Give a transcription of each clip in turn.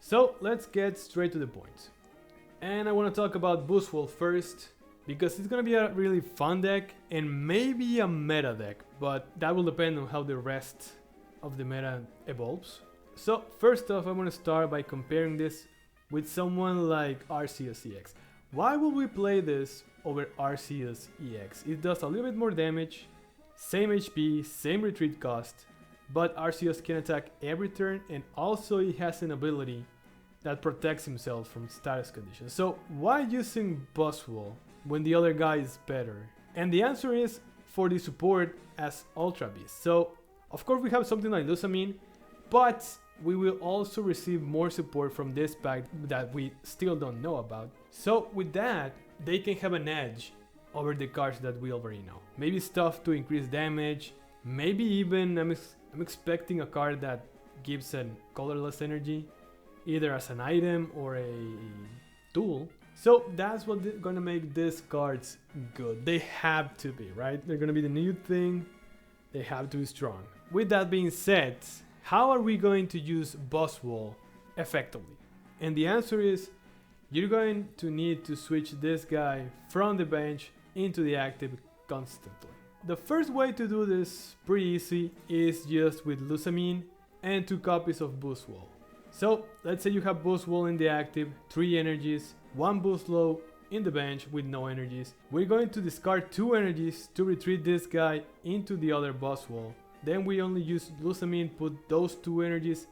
So let's get straight to the point. And I want to talk about Boostwall first, because it's gonna be a really fun deck and maybe a meta deck, but that will depend on how the rest of the meta evolves. So first off, I want to start by comparing this with someone like Arceus EX. Why would we play this over Arceus EX? It does a little bit more damage, same HP, same retreat cost, but Arceus can attack every turn, and also it has an ability that protects himself from status conditions. So why using Boostwall when the other guy is better? And the answer is for the support as Ultra Beast. So of course we have something like Lusamine, but we will also receive more support from this pack that we still don't know about. So with that, they can have an edge over the cards that we already know. Maybe stuff to increase damage, maybe even I'm expecting a card that gives a colorless energy, either as an item or a tool. So that's what's gonna make these cards good. They have to be, right? They're gonna be the new thing. They have to be strong. With that being said, how are we going to use Boostwall effectively? And the answer is, you're going to need to switch this guy from the bench into the active constantly. The first way to do this, pretty easy, is just with Lusamine and 2 copies of Boostwall. So let's say you have Boostwall in the active, 3 energies, 1 Boostwall in the bench with no energies. We're going to discard 2 energies to retreat this guy into the other Boostwall. Then we only use Lusamine, put those 2 energies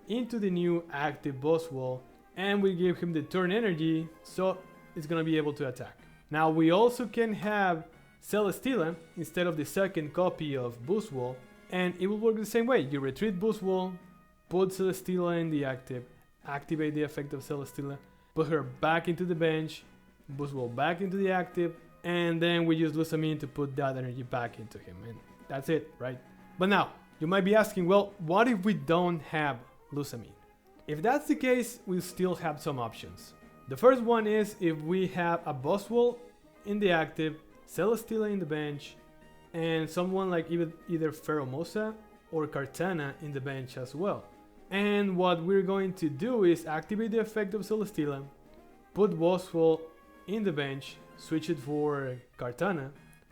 into the new active Boostwall, and we give him the turn energy, so it's gonna be able to attack. Now we also can have Celesteela instead of the second copy of Boostwall, and it will work the same way. You retreat Boostwall, put Celesteela in the active, activate the effect of Celesteela, put her back into the bench, Boostwall back into the active, and then we use Lusamine to put that energy back into him, and that's it, right? But now, you might be asking, well, what if we don't have Lusamine? If that's the case, we still have some options. The first one is if we have a Boostwall in the active, Celesteela in the bench, and someone like either Pheromosa or Kartana in the bench as well. And what we're going to do is activate the effect of Celesteela, put Boostwall in the bench, switch it for Kartana,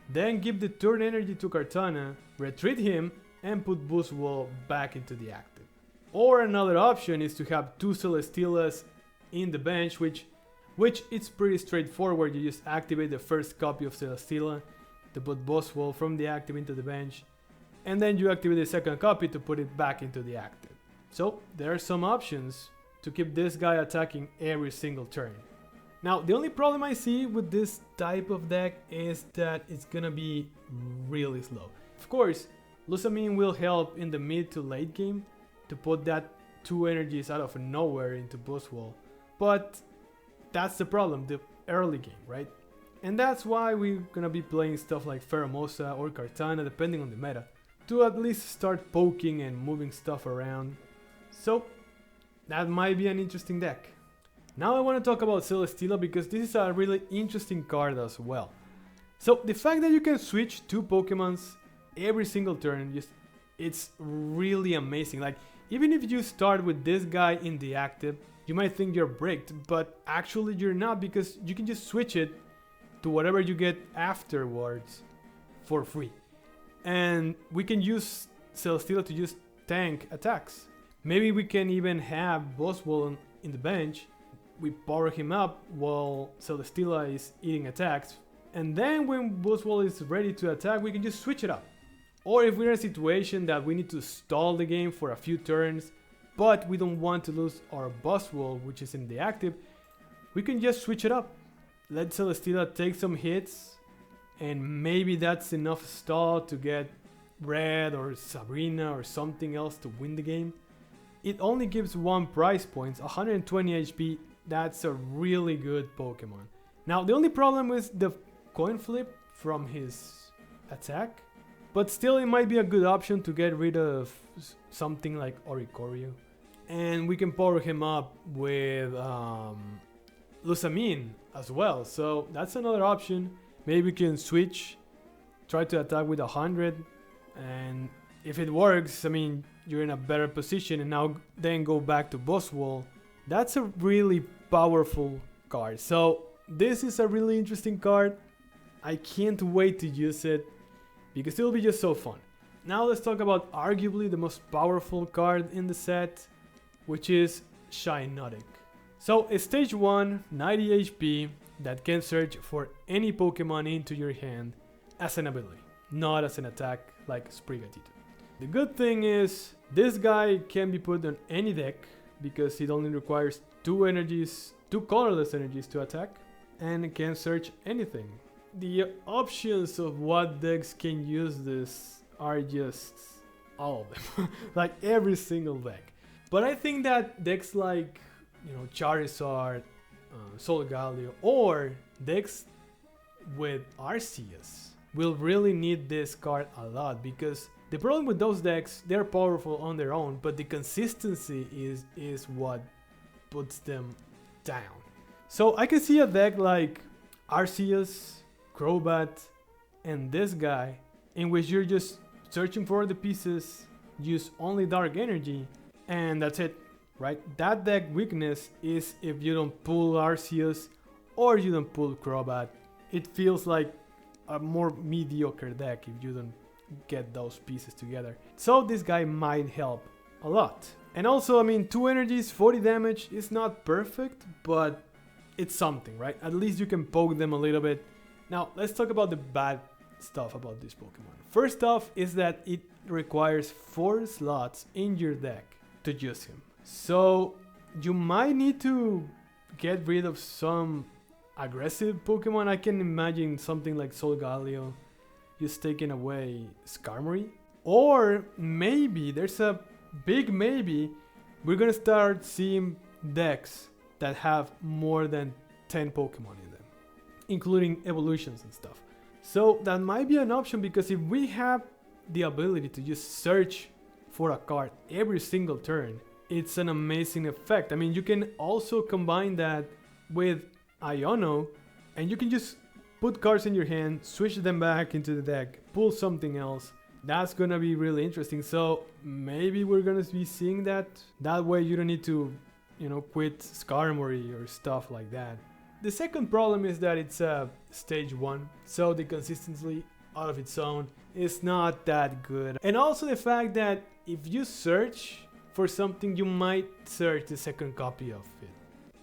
then give the turn energy to Kartana, retreat him, and put Boostwall back into the active. Or another option is to have 2 Celesteelas in the bench, which it's pretty straightforward. You just activate the first copy of Celesteela to put Boostwall from the active into the bench, and then you activate the second copy to put it back into the active. So there are some options to keep this guy attacking every single turn. Now, the only problem I see with this type of deck is that it's gonna be really slow. Of course, Lusamine will help in the mid to late game to put that 2 energies out of nowhere into Boostwall, but that's the problem, the early game, right? And that's why we're gonna be playing stuff like Pheromosa or Kartana, depending on the meta, to at least start poking and moving stuff around. So that might be an interesting deck. Now I want to talk about Celesteela because this is a really interesting card as well. So the fact that you can switch 2 Pokemons every single turn, it's really amazing. Like, even if you start with this guy in the active, you might think you're bricked, but actually you're not, because you can just switch it to whatever you get afterwards for free. And we can use Celesteela to just tank attacks. Maybe we can even have Boostwall in the bench. We power him up while Celesteela is eating attacks, and then when Boostwall is ready to attack, we can just switch it up. Or if we're in a situation that we need to stall the game for a few turns, but we don't want to lose our Boostwall, which is in the active, we can just switch it up. Let Celesteela take some hits, and maybe that's enough stall to get Red or Sabrina or something else to win the game. It only gives 1 prize points, 120 HP. That's a really good Pokemon. Now, the only problem is the coin flip from his attack, but still it might be a good option to get rid of something like Oricorio. And we can power him up with Lusamine as well, so that's another option. Maybe we can switch, try to attack with 100, and if it works, I mean, you're in a better position, and now then go back to Boostwall That's a really powerful card. So this is a really interesting card. I can't wait to use it because it'll be just so fun. Now let's talk about arguably the most powerful card in the set, which is Shiinotic. So a stage 1 90 HP that can search for any Pokemon into your hand as an ability, not as an attack like Sprigatito. The good thing is this guy can be put on any deck because it only requires two colorless energies to attack, and it can search anything. The options of what decks can use this are just all of them, like every single deck. But I think that decks like, Charizard, Solgaleo, or decks with Arceus will really need this card a lot, because the problem with those decks, they're powerful on their own, but the consistency is what puts them down. So I can see a deck like Arceus, Crobat, and this guy, in which you're just searching for the pieces, use only Dark Energy, and that's it, right? That deck weakness is if you don't pull Arceus or you don't pull Crobat. It feels like a more mediocre deck if you don't get those pieces together. So this guy might help a lot. And also, I mean, 2 energies, 40 damage is not perfect, but it's something, right? At least you can poke them a little bit. Now, let's talk about the bad stuff about this Pokemon. First off is that it requires 4 slots in your deck to use him. So you might need to get rid of some aggressive Pokemon. I can imagine something like Solgaleo just taking away Skarmory. Or maybe, there's a big maybe, we're gonna start seeing decks that have more than 10 Pokemon in them, including evolutions and stuff. So that might be an option, because if we have the ability to just search for a card every single turn, it's an amazing effect. I mean, you can also combine that with Iono, and you can just put cards in your hand, switch them back into the deck, pull something else. That's gonna be really interesting. So maybe we're gonna be seeing that. That way you don't need to, quit Skarmory or stuff like that. The second problem is that it's a stage 1, so the consistency out of its own is not that good. And also the fact that if you search for something, you might search the second copy of it.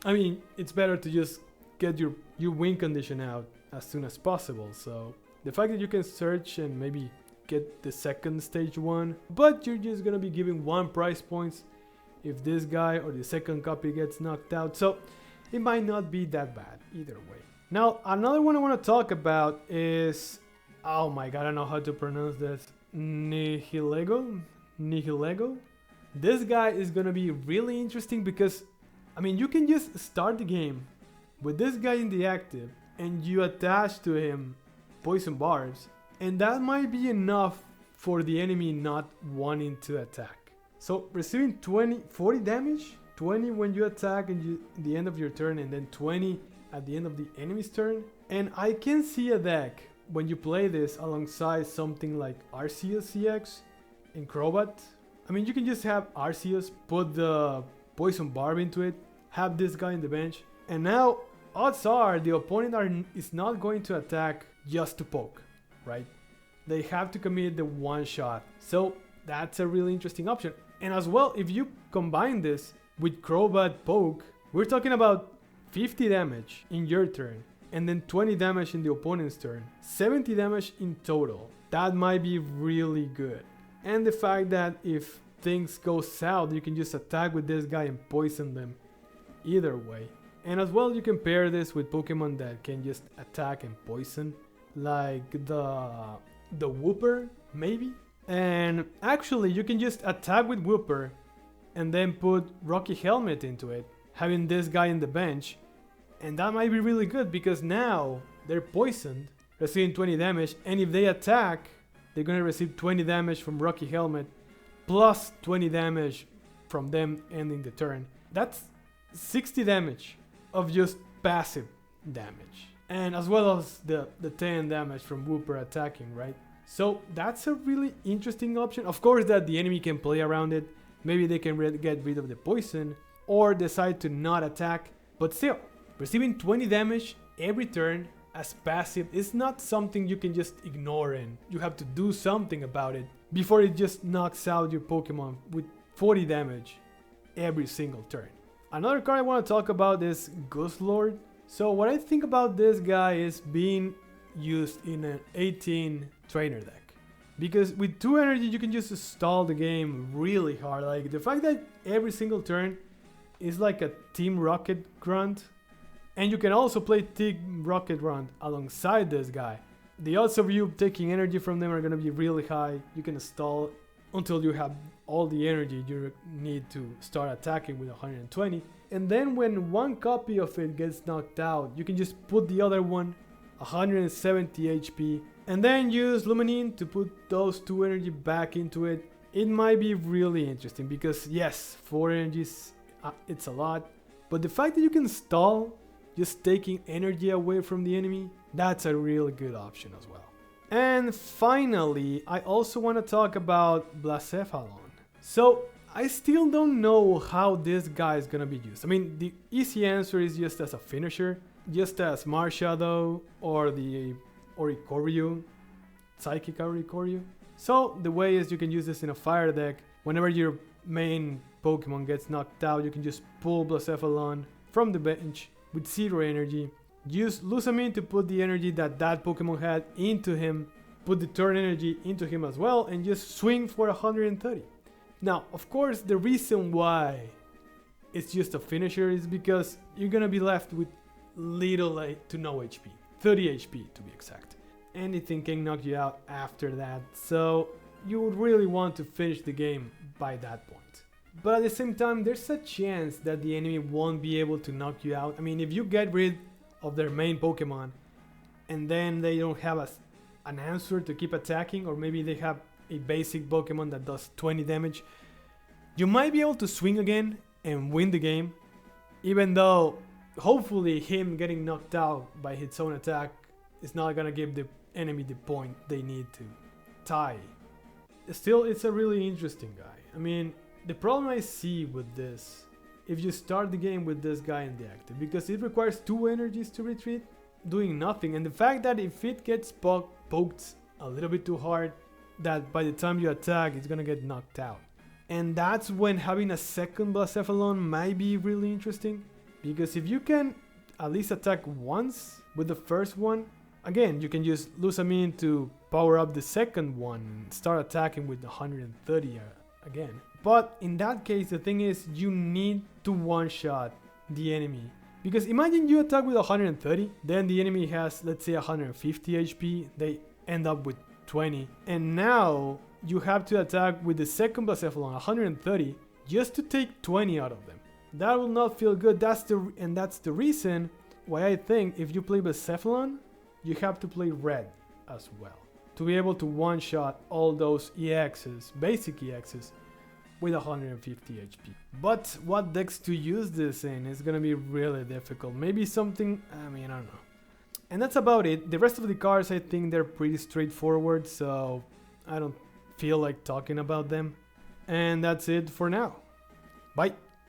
I mean, it's better to just get your win condition out as soon as possible. So the fact that you can search and maybe get the second stage 1, but you're just gonna be giving 1 prize points if this guy or the second copy gets knocked out. So it might not be that bad either way. Now, another one I want to talk about is, oh my god, I don't know how to pronounce this, Nihilego. This guy is gonna be really interesting because, I mean, you can just start the game with this guy in the active and you attach to him poison barbs, and that might be enough for the enemy not wanting to attack. So receiving 40 damage, 20 when you attack and the end of your turn, and then 20 at the end of the enemy's turn. And I can see a deck when you play this alongside something like Arceus CX and Crobat. I mean, you can just have Arceus, put the poison barb into it, have this guy in the bench, and now odds are the opponent is not going to attack just to poke, right? They have to commit the one shot. So that's a really interesting option. And as well, if you combine this with Crobat poke, we're talking about 50 damage in your turn, and then 20 damage in the opponent's turn, 70 damage in total. That might be really good. And the fact that if things go south, you can just attack with this guy and poison them either way. And as well, you can pair this with Pokemon that can just attack and poison, like the Wooper, maybe. And actually, you can just attack with Wooper and then put Rocky Helmet into it, having this guy in the bench. And that might be really good because now they're poisoned, receiving 20 damage. And if they attack, they're gonna receive 20 damage from Rocky Helmet, plus 20 damage from them ending the turn. That's 60 damage of just passive damage. And as well as the 10 damage from Wooper attacking, right? So that's a really interesting option. Of course that the enemy can play around it. Maybe they can get rid of the poison. or decide to not attack. But still, receiving 20 damage every turn as passive is not something you can just ignore, and you have to do something about it before it just knocks out your Pokemon with 40 damage every single turn. Another card I want to talk about is Gustlord. So what I think about this guy is being used in an 18 trainer deck. Because with 2 energy you can just stall the game really hard. Like the fact that every single turn is like a Team Rocket grunt. And you can also play Team Rocket grunt alongside this guy. The odds of you taking energy from them are going to be really high. You can stall until you have all the energy you need to start attacking with 120. And then when one copy of it gets knocked out, you can just put the other one 170 HP and then use Luminine to put those 2 energy back into it. It might be really interesting because yes, 4 energies, it's a lot. But the fact that you can stall just taking energy away from the enemy, that's a really good option as well. And finally, I also want to talk about Blacephalon. So I still don't know how this guy is gonna be used. I mean, the easy answer is just as a finisher, just as Marshadow or the Oricorio, Psychic Oricorio. So the way is you can use this in a fire deck. Whenever your main Pokemon gets knocked out, you can just pull Blacephalon from the bench with 0 energy. Use Lusamine to put the energy that Pokemon had into him, put the turn energy into him as well, and just swing for 130. Now, of course, the reason why it's just a finisher is because you're gonna be left with little to no HP. 30 HP to be exact. Anything can knock you out after that, so you would really want to finish the game by that point. But at the same time, there's a chance that the enemy won't be able to knock you out. I mean, if you get rid of their main Pokemon and then they don't have an answer to keep attacking, or maybe they have a basic Pokemon that does 20 damage, you might be able to swing again and win the game, even though hopefully him getting knocked out by his own attack is not gonna give the enemy the point they need to tie. Still, it's a really interesting guy. I mean, the problem I see with this, if you start the game with this guy in the active, because it requires 2 energies to retreat, doing nothing, and the fact that if it gets poked a little bit too hard, that by the time you attack, it's gonna get knocked out. And that's when having a second Blacephalon might be really interesting, because if you can at least attack once with the first one, again, you can use Lusamine to power up the second one and start attacking with 130 again. But in that case, the thing is, you need to one-shot the enemy. Because imagine you attack with 130, then the enemy has, let's say, 150 HP, they end up with 20, and now you have to attack with the second Blacephalon 130 just to take 20 out of them. That will not feel good. That's the reason why I think if you play Blacephalon, you have to play red as well to be able to one-shot all those EXs, basic EXs, with 150 HP. But what decks to use this in is gonna be really difficult. Maybe something, I don't know. And that's about it. The rest of the cards, I think they're pretty straightforward, so I don't feel like talking about them. And that's it for now. Bye!